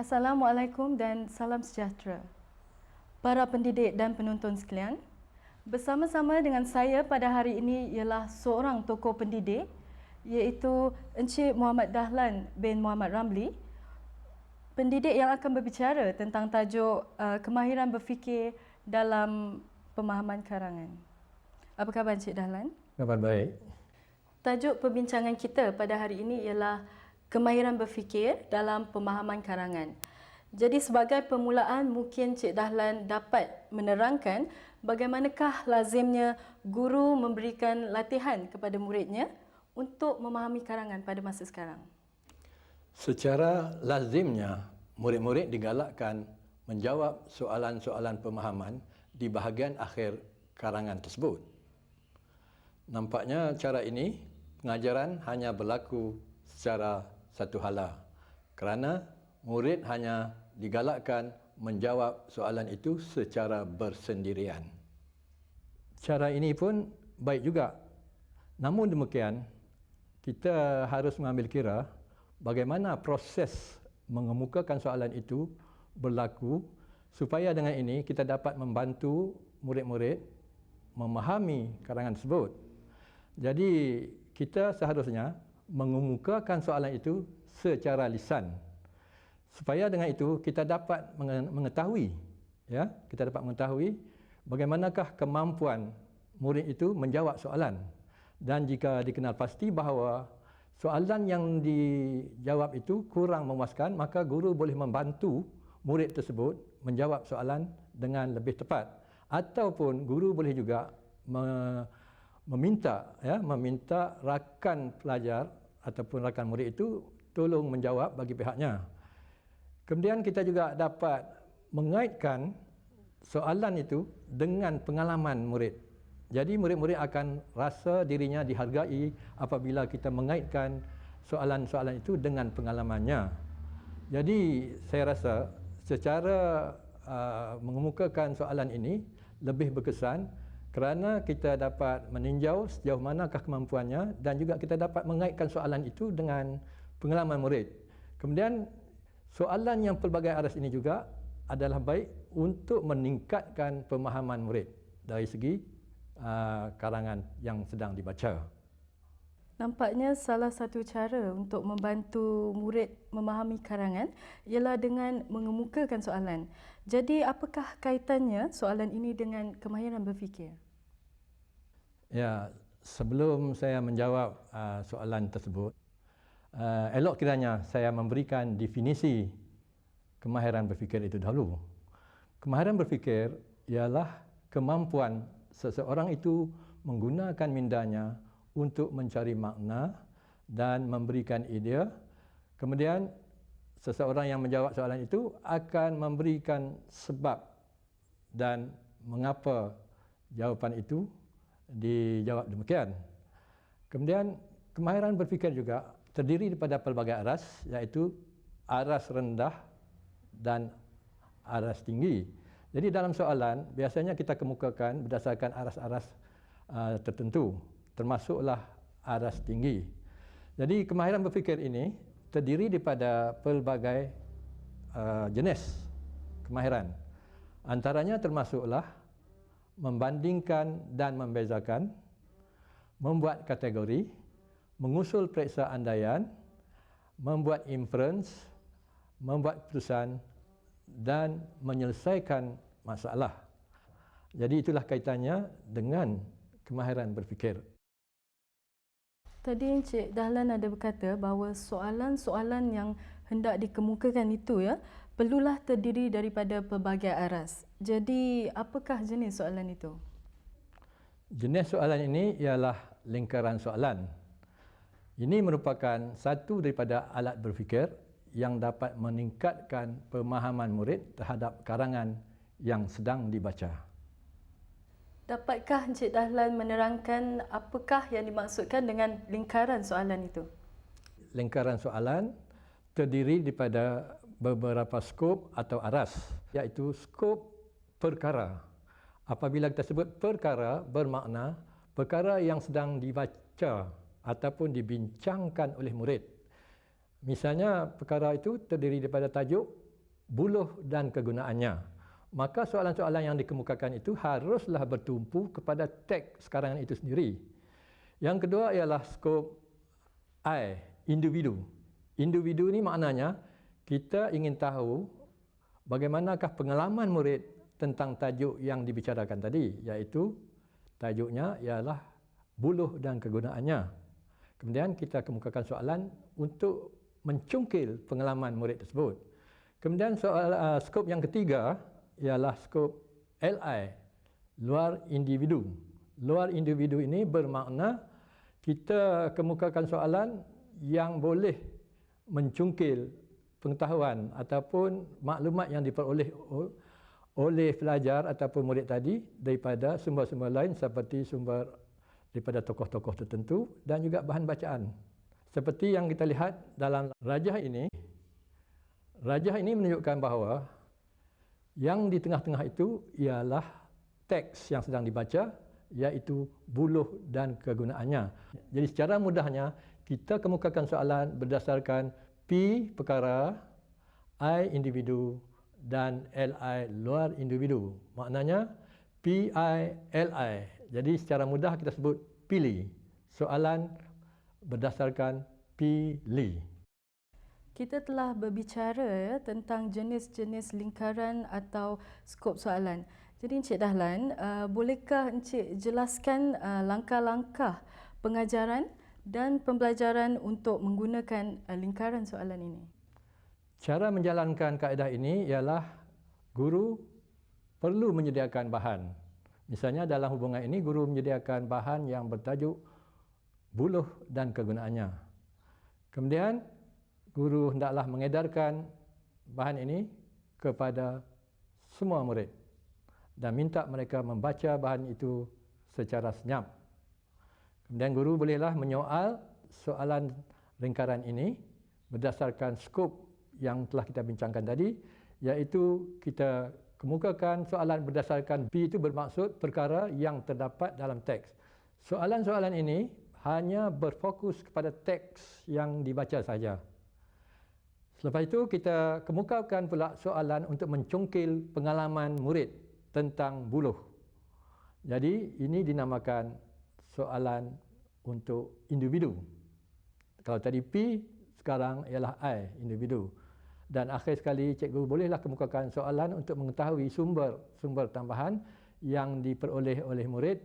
Assalamualaikum dan salam sejahtera. Para pendidik dan penonton sekalian, bersama-sama dengan saya pada hari ini ialah seorang tokoh pendidik iaitu Encik Muhammad Dahlan bin Muhammad Ramli, pendidik yang akan berbicara tentang tajuk kemahiran berfikir dalam pemahaman karangan. Apa khabar Encik Dahlan? Kabar baik. Tajuk perbincangan kita pada hari ini ialah kemahiran berfikir dalam pemahaman karangan. Jadi sebagai permulaan mungkin Cik Dahlan dapat menerangkan bagaimanakah lazimnya guru memberikan latihan kepada muridnya untuk memahami karangan pada masa sekarang. Secara lazimnya murid-murid digalakkan menjawab soalan-soalan pemahaman di bahagian akhir karangan tersebut. Nampaknya cara ini pengajaran hanya berlaku secara satu hala kerana murid hanya digalakkan menjawab soalan itu secara bersendirian. Cara ini pun baik juga. Namun demikian, kita harus mengambil kira bagaimana proses mengemukakan soalan itu berlaku supaya dengan ini kita dapat membantu murid-murid memahami karangan tersebut. Jadi kita seharusnya mengemukakan soalan itu secara lisan supaya dengan itu kita dapat mengetahui bagaimanakah kemampuan murid itu menjawab soalan, dan jika dikenal pasti bahawa soalan yang dijawab itu kurang memuaskan, maka guru boleh membantu murid tersebut menjawab soalan dengan lebih tepat, ataupun guru boleh juga meminta rakan pelajar ataupun rakan murid itu tolong menjawab bagi pihaknya. Kemudian kita juga dapat mengaitkan soalan itu dengan pengalaman murid. Jadi murid-murid akan rasa dirinya dihargai apabila kita mengaitkan soalan-soalan itu dengan pengalamannya. Jadi saya rasa secara mengemukakan soalan ini lebih berkesan kerana kita dapat meninjau sejauh manakah kemampuannya dan juga kita dapat mengaitkan soalan itu dengan pengalaman murid. Kemudian soalan yang pelbagai aras ini juga adalah baik untuk meningkatkan pemahaman murid dari segi karangan yang sedang dibaca. Nampaknya salah satu cara untuk membantu murid memahami karangan ialah dengan mengemukakan soalan. Jadi apakah kaitannya soalan ini dengan kemahiran berfikir? Ya, sebelum saya menjawab soalan tersebut, elok kiranya saya memberikan definisi kemahiran berfikir itu dahulu. Kemahiran berfikir ialah kemampuan seseorang itu menggunakan mindanya untuk mencari makna dan memberikan idea. Kemudian seseorang yang menjawab soalan itu akan memberikan sebab dan mengapa jawapan itu dijawab demikian. Kemudian kemahiran berfikir juga terdiri daripada pelbagai aras, iaitu aras rendah dan aras tinggi. Jadi dalam soalan biasanya kita kemukakan berdasarkan aras-aras tertentu, termasuklah aras tinggi. Jadi kemahiran berfikir ini terdiri daripada pelbagai jenis kemahiran. Antaranya termasuklah membandingkan dan membezakan, membuat kategori, mengusul periksa andaian, membuat inference, membuat keputusan dan menyelesaikan masalah. Jadi itulah kaitannya dengan kemahiran berfikir. Tadi Encik Dahlan ada berkata bahawa soalan-soalan yang hendak dikemukakan itu perlulah terdiri daripada pelbagai aras. Jadi apakah jenis soalan itu? Jenis soalan ini ialah lingkaran soalan. Ini merupakan satu daripada alat berfikir yang dapat meningkatkan pemahaman murid terhadap karangan yang sedang dibaca. Dapatkah Encik Dahlan menerangkan apakah yang dimaksudkan dengan lingkaran soalan itu? Lingkaran soalan terdiri daripada beberapa skop atau aras, iaitu skop perkara. Apabila kita sebut perkara, bermakna perkara yang sedang dibaca ataupun dibincangkan oleh murid. Misalnya perkara itu terdiri daripada tajuk buluh dan kegunaannya. Maka soalan-soalan yang dikemukakan itu haruslah bertumpu kepada teks sekarang itu sendiri. Yang kedua ialah skop I, individu. Individu ni maknanya kita ingin tahu bagaimanakah pengalaman murid tentang tajuk yang dibicarakan tadi, iaitu tajuknya ialah buluh dan kegunaannya. Kemudian kita kemukakan soalan untuk mencungkil pengalaman murid tersebut. Kemudian skop yang ketiga ialah skop LI, luar individu. Luar individu ini bermakna kita kemukakan soalan yang boleh mencungkil pengetahuan ataupun maklumat yang diperoleh oleh pelajar ataupun murid tadi daripada sumber-sumber lain seperti sumber daripada tokoh-tokoh tertentu dan juga bahan bacaan. Seperti yang kita lihat dalam rajah ini menunjukkan bahawa yang di tengah-tengah itu ialah teks yang sedang dibaca, iaitu buluh dan kegunaannya. Jadi secara mudahnya kita kemukakan soalan berdasarkan P perkara, I individu dan LI luar individu. Maknanya PI, LI. Jadi secara mudah kita sebut pilih. Soalan berdasarkan pilih. Kita telah berbicara tentang jenis-jenis lingkaran atau skop soalan. Jadi Encik Dahlan, bolehkah Encik jelaskan langkah-langkah pengajaran dan pembelajaran untuk menggunakan lingkaran soalan ini? Cara menjalankan kaedah ini ialah guru perlu menyediakan bahan. Misalnya dalam hubungan ini guru menyediakan bahan yang bertajuk buluh dan kegunaannya. Kemudian guru hendaklah mengedarkan bahan ini kepada semua murid dan minta mereka membaca bahan itu secara senyap. Kemudian guru bolehlah menyoal soalan lingkaran ini berdasarkan skop yang telah kita bincangkan tadi, iaitu kita kemukakan soalan berdasarkan P itu bermaksud perkara yang terdapat dalam teks. Soalan-soalan ini hanya berfokus kepada teks yang dibaca saja. Selepas itu kita kemukakan pula soalan untuk mencungkil pengalaman murid tentang buluh. Jadi ini dinamakan soalan untuk individu. Kalau tadi P, sekarang ialah I, individu. Dan akhir sekali cikgu bolehlah kemukakan soalan untuk mengetahui sumber tambahan yang diperoleh oleh murid,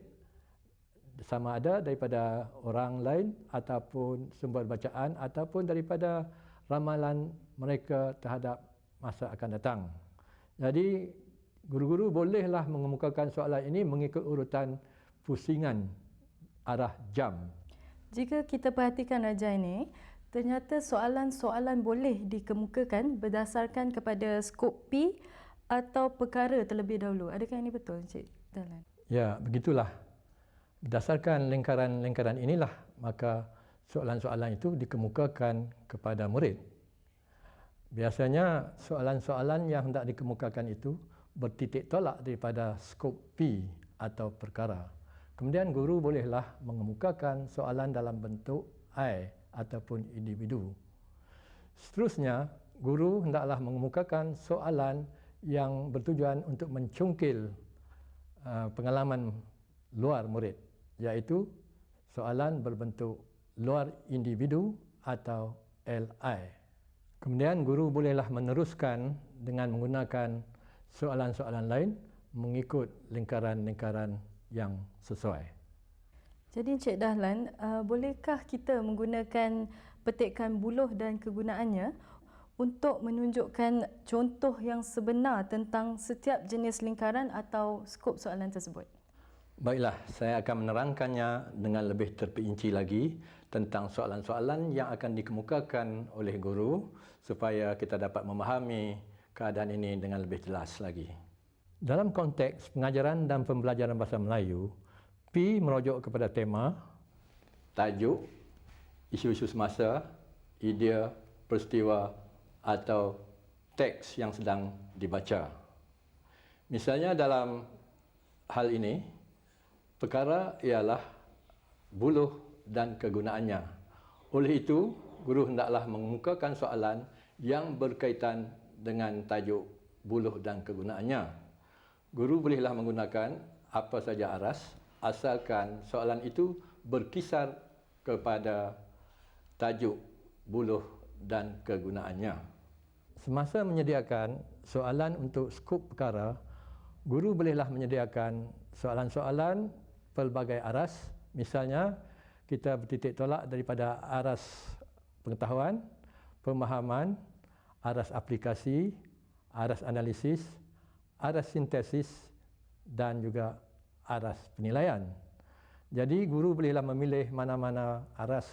sama ada daripada orang lain ataupun sumber bacaan ataupun daripada ramalan mereka terhadap masa akan datang. Jadi guru-guru bolehlah mengemukakan soalan ini mengikut urutan pusingan arah jam. Jika kita perhatikan rajah ini, ternyata soalan-soalan boleh dikemukakan berdasarkan kepada skop P atau perkara terlebih dahulu. Adakah ini betul, Encik Dahlan? Ya, begitulah. Berdasarkan lingkaran-lingkaran inilah, maka soalan-soalan itu dikemukakan kepada murid. Biasanya soalan-soalan yang hendak dikemukakan itu bertitik tolak daripada skop P atau perkara. Kemudian guru bolehlah mengemukakan soalan dalam bentuk I ataupun individu. Seterusnya, guru hendaklah mengemukakan soalan yang bertujuan untuk mencungkil pengalaman luar murid, iaitu soalan berbentuk luar individu atau LI. Kemudian guru bolehlah meneruskan dengan menggunakan soalan-soalan lain mengikut lingkaran-lingkaran yang sesuai. Jadi Encik Dahlan, bolehkah kita menggunakan petikan buluh dan kegunaannya untuk menunjukkan contoh yang sebenar tentang setiap jenis lingkaran atau skop soalan tersebut? Baiklah, saya akan menerangkannya dengan lebih terperinci lagi tentang soalan-soalan yang akan dikemukakan oleh guru supaya kita dapat memahami keadaan ini dengan lebih jelas lagi. Dalam konteks pengajaran dan pembelajaran bahasa Melayu, P merujuk kepada tema, tajuk, isu-isu semasa, idea, peristiwa atau teks yang sedang dibaca. Misalnya dalam hal ini, perkara ialah buluh dan kegunaannya. Oleh itu, guru hendaklah mengemukakan soalan yang berkaitan dengan tajuk buluh dan kegunaannya. Guru bolehlah menggunakan apa saja aras asalkan soalan itu berkisar kepada tajuk buluh dan kegunaannya. Semasa menyediakan soalan untuk skop perkara, guru bolehlah menyediakan soalan-soalan pelbagai aras. Misalnya, kita bertitik tolak daripada aras pengetahuan, pemahaman, aras aplikasi, aras analisis, aras sintesis dan juga aras penilaian. Jadi guru bolehlah memilih mana-mana aras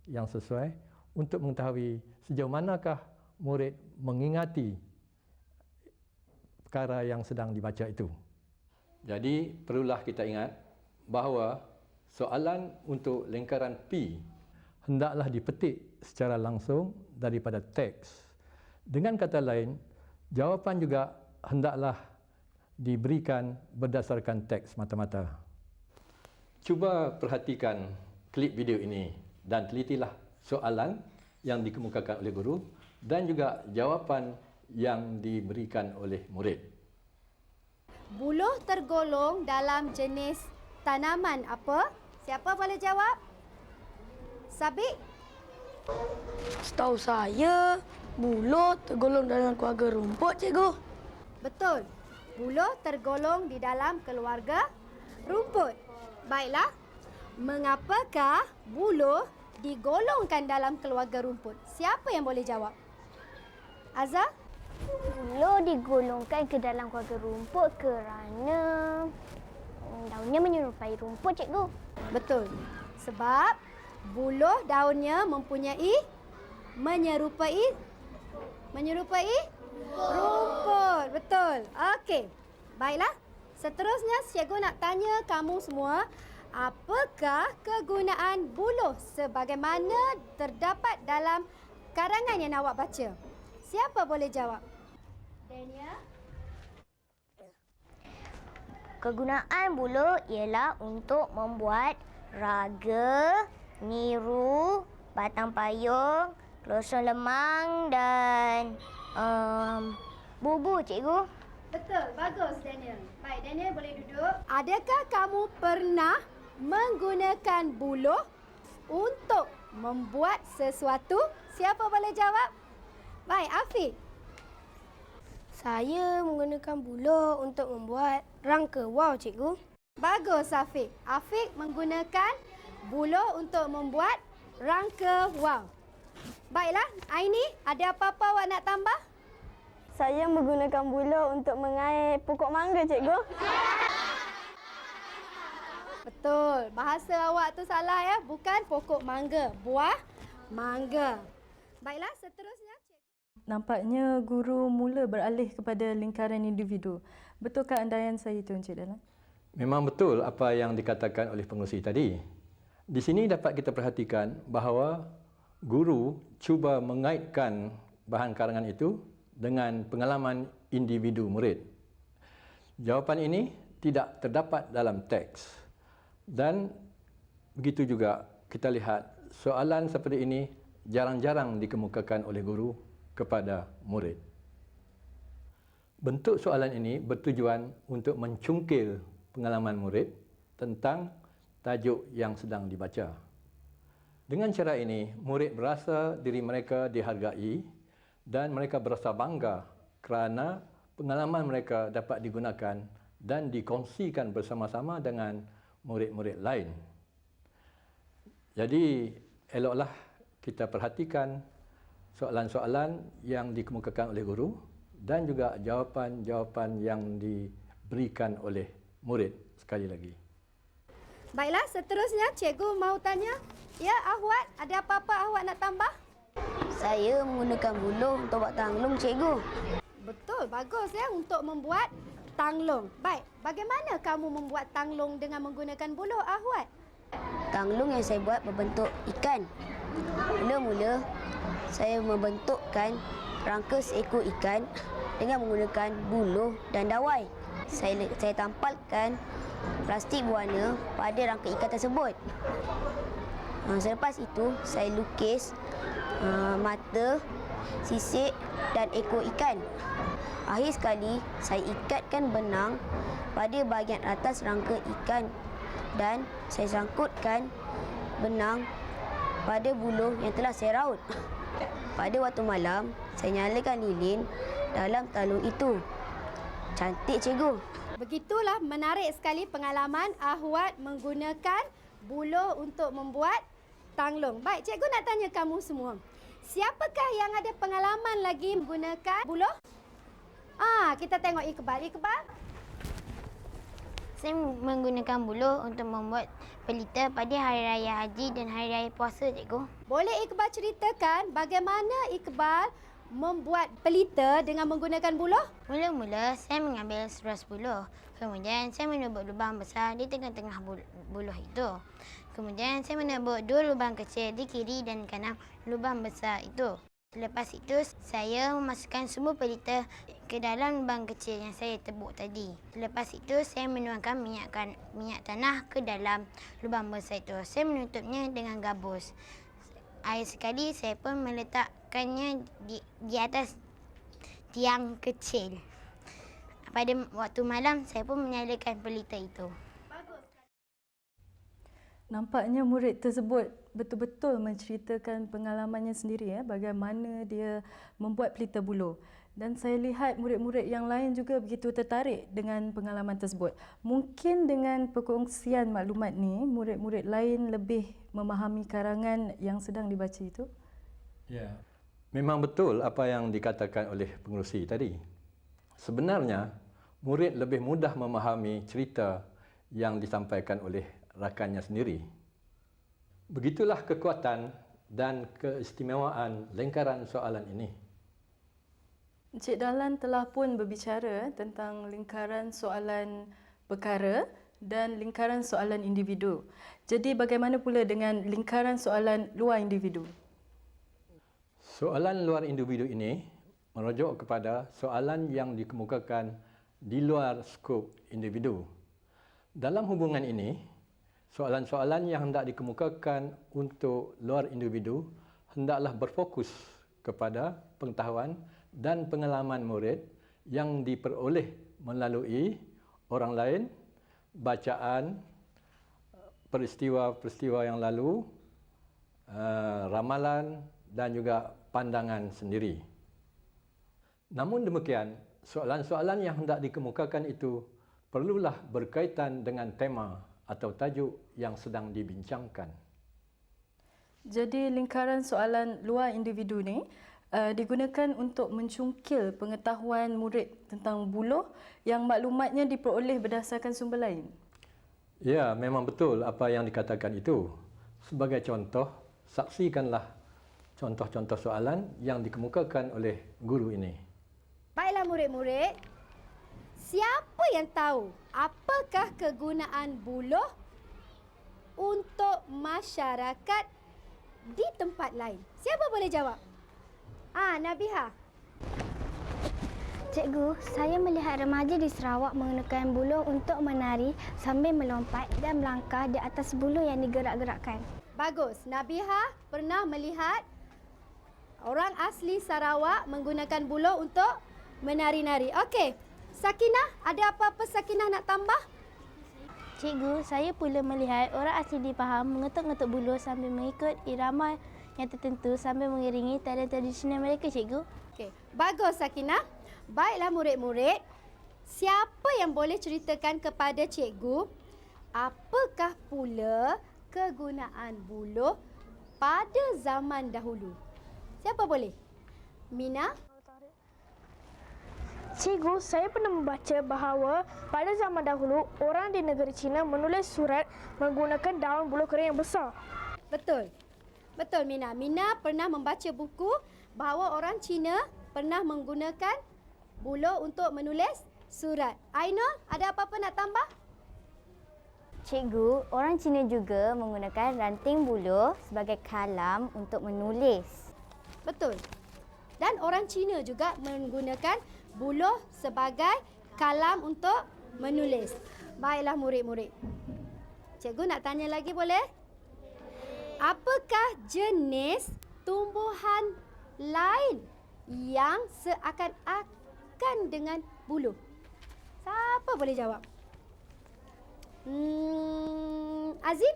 yang sesuai untuk mengetahui sejauh manakah murid mengingati perkara yang sedang dibaca itu. Jadi perlulah kita ingat bahawa soalan untuk lingkaran P hendaklah dipetik secara langsung daripada teks. Dengan kata lain, jawapan juga hendaklah diberikan berdasarkan teks mata-mata. Cuba perhatikan klip video ini dan telitilah soalan yang dikemukakan oleh guru dan juga jawapan yang diberikan oleh murid. Buluh tergolong dalam jenis tanaman apa? Siapa boleh jawab? Sabik? Setahu saya, buluh tergolong dalam keluarga rumput, cikgu. Betul. Buluh tergolong di dalam keluarga rumput. Baiklah. Mengapakah buluh digolongkan dalam keluarga rumput? Siapa yang boleh jawab? Azhar? Buluh digolongkan ke dalam keluarga rumput kerana daunnya menyerupai rumput, cikgu. Betul. Sebab buluh daunnya menyerupai rumput. Betul. Okey. Baiklah. Seterusnya cikgu nak tanya kamu semua, apakah kegunaan buluh sebagaimana terdapat dalam karangan yang awak baca? Siapa boleh jawab? Daniel? Kegunaan buluh ialah untuk membuat raga, niru, batang payung, kelosong lemang dan bubu, cikgu. Betul, bagus Daniel. Baik, Daniel boleh duduk. Adakah kamu pernah menggunakan buluh untuk membuat sesuatu? Siapa boleh jawab? Baik, Afiq. Saya menggunakan buluh untuk membuat rangka wow, cikgu. Bagus, Afiq. Afiq menggunakan buluh untuk membuat rangka wow. Baiklah, Aini, ada apa-apa awak nak tambah? Saya menggunakan buluh untuk mengait pokok mangga, cikgu. Betul. Bahasa awak tu salah ya. Bukan pokok mangga. Buah mangga. Baiklah, seterusnya. Nampaknya guru mula beralih kepada lingkaran individu. Betulkah andaian saya itu, Encik Dahlan? Memang betul apa yang dikatakan oleh pengerusi tadi. Di sini dapat kita perhatikan bahawa guru cuba mengaitkan bahan karangan itu dengan pengalaman individu murid. Jawapan ini tidak terdapat dalam teks. Dan begitu juga kita lihat soalan seperti ini jarang-jarang dikemukakan oleh guru kepada murid. Bentuk soalan ini bertujuan untuk mencungkil pengalaman murid tentang tajuk yang sedang dibaca. Dengan cara ini, murid berasa diri mereka dihargai dan mereka berasa bangga kerana pengalaman mereka dapat digunakan dan dikongsikan bersama-sama dengan murid-murid lain. Jadi, eloklah kita perhatikan soalan-soalan yang dikemukakan oleh guru dan juga jawapan-jawapan yang diberikan oleh murid sekali lagi. Baiklah, seterusnya cikgu mau tanya. Ya, Ahwat, ada apa-apa Ahwat nak tambah? Saya menggunakan buluh untuk buat tanglung, cikgu. Betul, bagus ya untuk membuat tanglung. Baik, bagaimana kamu membuat tanglung dengan menggunakan buluh, Ahwat? Tanglung yang saya buat berbentuk ikan. Mula-mula, saya membentukkan rangka seekor ikan dengan menggunakan buluh dan dawai. Saya tampalkan plastik berwarna pada rangka ikan tersebut. Selepas itu, saya lukis mata sisik dan ekor ikan. Akhir sekali, saya ikatkan benang pada bahagian atas rangka ikan dan saya sangkutkan benang pada buluh yang telah saya raut. Pada waktu malam, saya nyalakan lilin dalam talung itu. Cantik, cikgu. Begitulah menarik sekali pengalaman Ahwat menggunakan buluh untuk membuat tanglung. Baik, cikgu nak tanya kamu semua. Siapakah yang ada pengalaman lagi menggunakan buluh? Kita tengok Iqbal. Iqbal? Saya menggunakan buluh untuk membuat pelita pada Hari Raya Haji dan Hari Raya Puasa, cikgu. Boleh Iqbal ceritakan bagaimana Iqbal membuat pelita dengan menggunakan buluh? Mula-mula, saya mengambil seruas buluh. Kemudian, saya menebuk lubang besar di tengah-tengah buluh itu. Kemudian, saya menebuk 2 lubang kecil di kiri dan kanan lubang besar itu. Selepas itu, saya memasukkan semua pelita ke dalam lubang kecil yang saya tebuk tadi. Selepas itu, saya menuangkan minyak tanah ke dalam lubang besar itu. Saya menutupnya dengan gabus. Akhir sekali, saya pun meletakkannya di atas tiang kecil. Pada waktu malam, saya pun menyalakan pelita itu. Nampaknya murid tersebut betul-betul menceritakan pengalamannya sendiri, bagaimana dia membuat pelita buluh. Dan saya lihat murid-murid yang lain juga begitu tertarik dengan pengalaman tersebut. Mungkin dengan perkongsian maklumat ni, murid-murid lain lebih memahami karangan yang sedang dibaca itu. Ya, memang betul apa yang dikatakan oleh pengerusi tadi. Sebenarnya, murid lebih mudah memahami cerita yang disampaikan oleh rakannya sendiri. Begitulah kekuatan dan keistimewaan lingkaran soalan ini. Encik Dahlan telah pun berbicara tentang lingkaran soalan perkara dan lingkaran soalan individu. Jadi bagaimana pula dengan lingkaran soalan luar individu? Soalan luar individu ini merujuk kepada soalan yang dikemukakan di luar skop individu. Dalam hubungan ini, soalan-soalan yang hendak dikemukakan untuk luar individu hendaklah berfokus kepada pengetahuan dan pengalaman murid yang diperoleh melalui orang lain, bacaan, peristiwa-peristiwa yang lalu, ramalan dan juga pandangan sendiri. Namun demikian, soalan-soalan yang hendak dikemukakan itu perlulah berkaitan dengan tema atau tajuk yang sedang dibincangkan. Jadi lingkaran soalan luar individu ni digunakan untuk mencungkil pengetahuan murid tentang buluh yang maklumatnya diperoleh berdasarkan sumber lain. Ya, memang betul apa yang dikatakan itu. Sebagai contoh, saksikanlah contoh-contoh soalan yang dikemukakan oleh guru ini. Baiklah murid-murid, siapa yang tahu apakah kegunaan buluh untuk masyarakat di tempat lain? Siapa boleh jawab? Nabiha. Cikgu, saya melihat remaja di Sarawak menggunakan buluh untuk menari sambil melompat dan melangkah di atas buluh yang digerak-gerakkan. Bagus. Nabiha pernah melihat orang asli Sarawak menggunakan buluh untuk menari-nari. Okey. Sakinah, ada apa-apa Sakinah nak tambah? Cikgu, saya pula melihat orang asli di Pahang mengetuk-ngetuk buluh sambil mengikut irama yang tertentu sambil mengiringi tarian tradisional mereka, cikgu. Okey. Bagus Sakinah. Baiklah murid-murid, siapa yang boleh ceritakan kepada cikgu apakah pula kegunaan buluh pada zaman dahulu? Siapa boleh? Mina? Cikgu, saya pernah membaca bahawa pada zaman dahulu orang di negeri China menulis surat menggunakan daun buluh kering yang besar. Betul. Betul Mina. Mina pernah membaca buku bahawa orang Cina pernah menggunakan buluh untuk menulis surat. Ainul, ada apa-apa nak tambah? Cikgu, orang Cina juga menggunakan ranting buluh sebagai kalam untuk menulis. Betul. Dan orang Cina juga menggunakan buluh sebagai kalam untuk menulis. Baiklah murid-murid. Cikgu nak tanya lagi boleh? Apakah jenis tumbuhan lain yang seakan-akan dengan buluh? Siapa boleh jawab? Azim?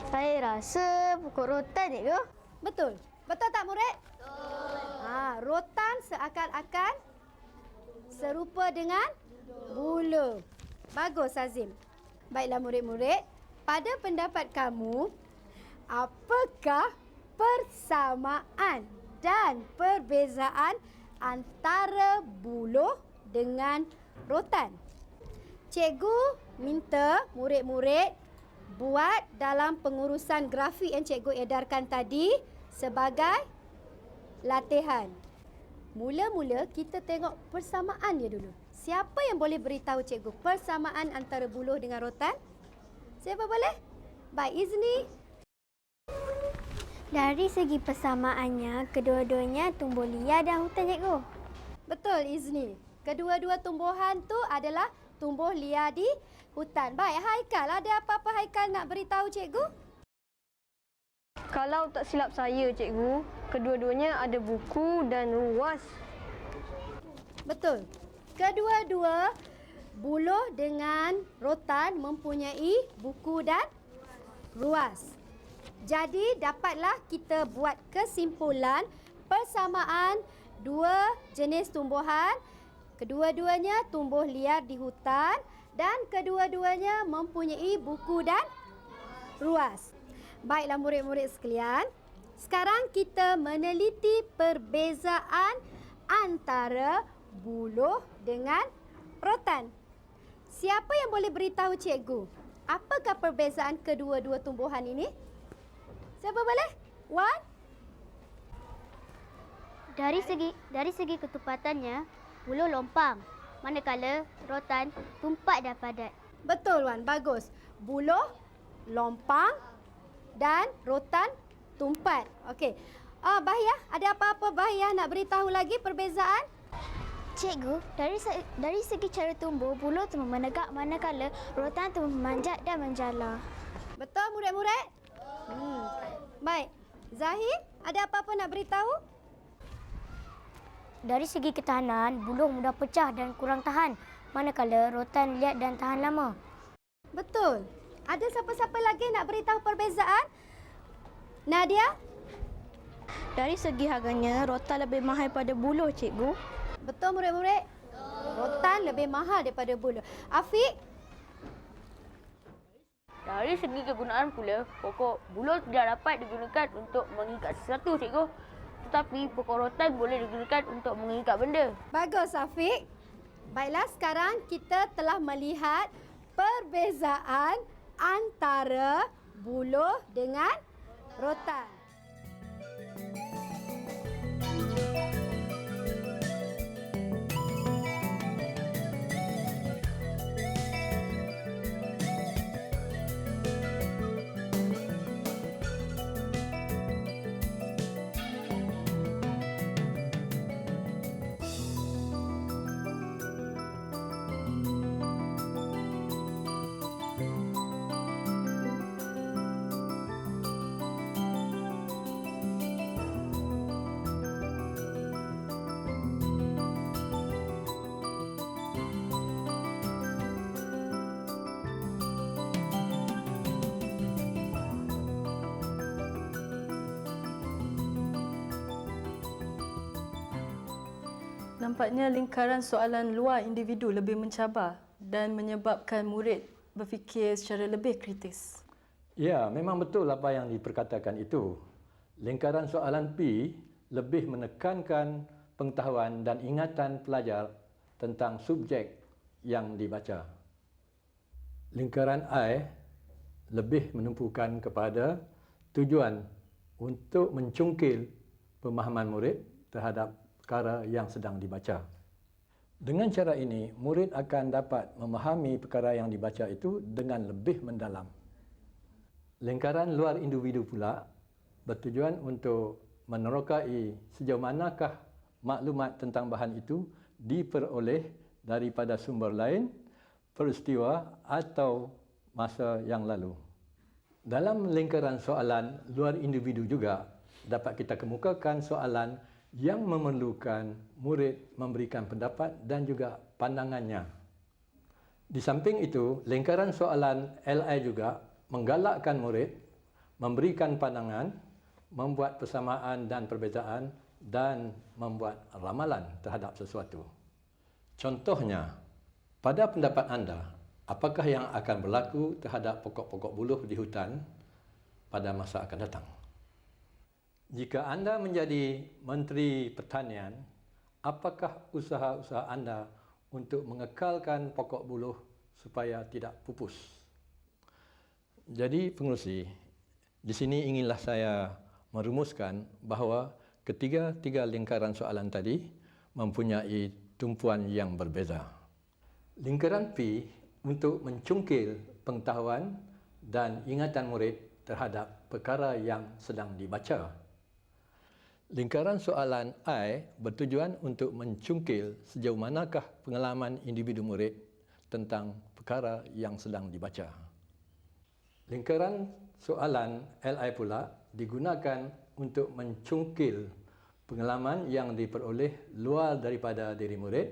Saya rasa pokok rotan, cikgu. Betul. Betul tak murid? Betul. Rotan seakan-akan serupa dengan buluh. Bagus Azim. Baiklah murid-murid, pada pendapat kamu, apakah persamaan dan perbezaan antara buluh dengan rotan? Cikgu minta murid-murid buat dalam pengurusan grafik yang cikgu edarkan tadi sebagai latihan. Mula-mula kita tengok persamaan dia dulu. Siapa yang boleh beritahu cikgu persamaan antara buluh dengan rotan? Siapa boleh? Baik, Izni. Dari segi persamaannya, kedua-duanya tumbuh liar dan hutan, cikgu. Betul, Izni. Kedua-dua tumbuhan tu adalah tumbuh liar di hutan. Baik, Haikal, ada apa-apa Haikal nak beritahu cikgu? Kalau tak silap saya, cikgu, kedua-duanya ada buku dan ruas. Betul. Kedua-dua buluh dengan rotan mempunyai buku dan ruas. Jadi dapatlah kita buat kesimpulan persamaan dua jenis tumbuhan. Kedua-duanya tumbuh liar di hutan dan kedua-duanya mempunyai buku dan ruas. Baiklah murid-murid sekalian, sekarang kita meneliti perbezaan antara buluh dengan rotan. Siapa yang boleh beritahu cikgu? Apakah perbezaan kedua-dua tumbuhan ini? Siapa boleh? Wan? Dari segi ketupatannya, buluh lompang, manakala rotan tumpat dan padat. Betul Wan, bagus. Buluh lompang dan rotan tumpat. Okey. Bahiyah, ada apa-apa Bahiyah nak beritahu lagi perbezaan? Cikgu, dari segi cara tumbuh, buluh tumbuh menegak manakala rotan tumbuh memanjat dan menjala. Betul murid-murid? Baik. Zahid, ada apa-apa nak beritahu? Dari segi ketahanan, buluh mudah pecah dan kurang tahan, manakala rotan liat dan tahan lama. Betul. Ada siapa-siapa lagi nak beritahu perbezaan? Nadia? Dari segi harganya, rotan lebih mahal pada buluh, cikgu. Betul murid-murid? Rotan lebih mahal daripada buluh. Afiq? Dari segi kegunaan pula, pokok buluh tidak dapat digunakan untuk mengikat sesuatu, cikgu. Tetapi pokok rotan boleh digunakan untuk mengikat benda. Bagus Afiq. Baiklah, sekarang kita telah melihat perbezaan antara buluh dengan rotan. Nampaknya lingkaran soalan luar individu lebih mencabar dan menyebabkan murid berfikir secara lebih kritis. Ya, memang betul apa yang diperkatakan itu. Lingkaran soalan P lebih menekankan pengetahuan dan ingatan pelajar tentang subjek yang dibaca. Lingkaran I lebih menumpukan kepada tujuan untuk mencungkil pemahaman murid terhadap perkara yang sedang dibaca. Dengan cara ini, murid akan dapat memahami perkara yang dibaca itu dengan lebih mendalam. Lingkaran luar individu pula bertujuan untuk menerokai sejauh manakah maklumat tentang bahan itu diperoleh daripada sumber lain, peristiwa atau masa yang lalu. Dalam lingkaran soalan luar individu juga, dapat kita kemukakan soalan yang memerlukan murid memberikan pendapat dan juga pandangannya. Di samping itu, lingkaran soalan LI juga menggalakkan murid memberikan pandangan, membuat persamaan dan perbezaan dan membuat ramalan terhadap sesuatu. Contohnya, pada pendapat anda, apakah yang akan berlaku terhadap pokok-pokok buluh di hutan pada masa akan datang? Jika anda menjadi Menteri Pertanian, apakah usaha-usaha anda untuk mengekalkan pokok buluh supaya tidak pupus? Jadi pengerusi, di sini inginlah saya merumuskan bahawa ketiga-tiga lingkaran soalan tadi mempunyai tumpuan yang berbeza. Lingkaran P untuk mencungkil pengetahuan dan ingatan murid terhadap perkara yang sedang dibaca. Lingkaran soalan I bertujuan untuk mencungkil sejauh manakah pengalaman individu murid tentang perkara yang sedang dibaca. Lingkaran soalan LI pula digunakan untuk mencungkil pengalaman yang diperoleh luar daripada diri murid,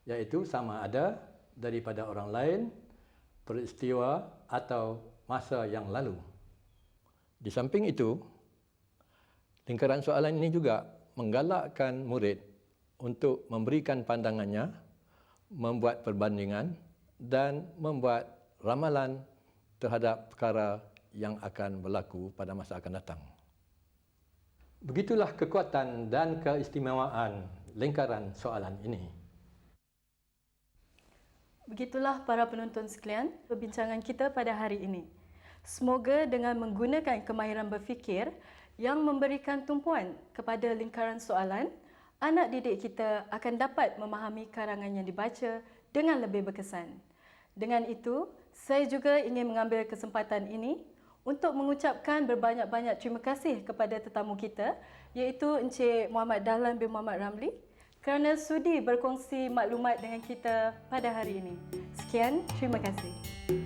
iaitu sama ada daripada orang lain, peristiwa atau masa yang lalu. Di samping itu, lingkaran soalan ini juga menggalakkan murid untuk memberikan pandangannya, membuat perbandingan dan membuat ramalan terhadap perkara yang akan berlaku pada masa akan datang. Begitulah kekuatan dan keistimewaan lingkaran soalan ini. Begitulah para penonton sekalian, perbincangan kita pada hari ini. Semoga dengan menggunakan kemahiran berfikir yang memberikan tumpuan kepada lingkaran soalan, anak didik kita akan dapat memahami karangan yang dibaca dengan lebih berkesan. Dengan itu, saya juga ingin mengambil kesempatan ini untuk mengucapkan berbanyak-banyak terima kasih kepada tetamu kita, iaitu Encik Muhammad Dahlan bin Muhammad Ramli, kerana sudi berkongsi maklumat dengan kita pada hari ini. Sekian, terima kasih.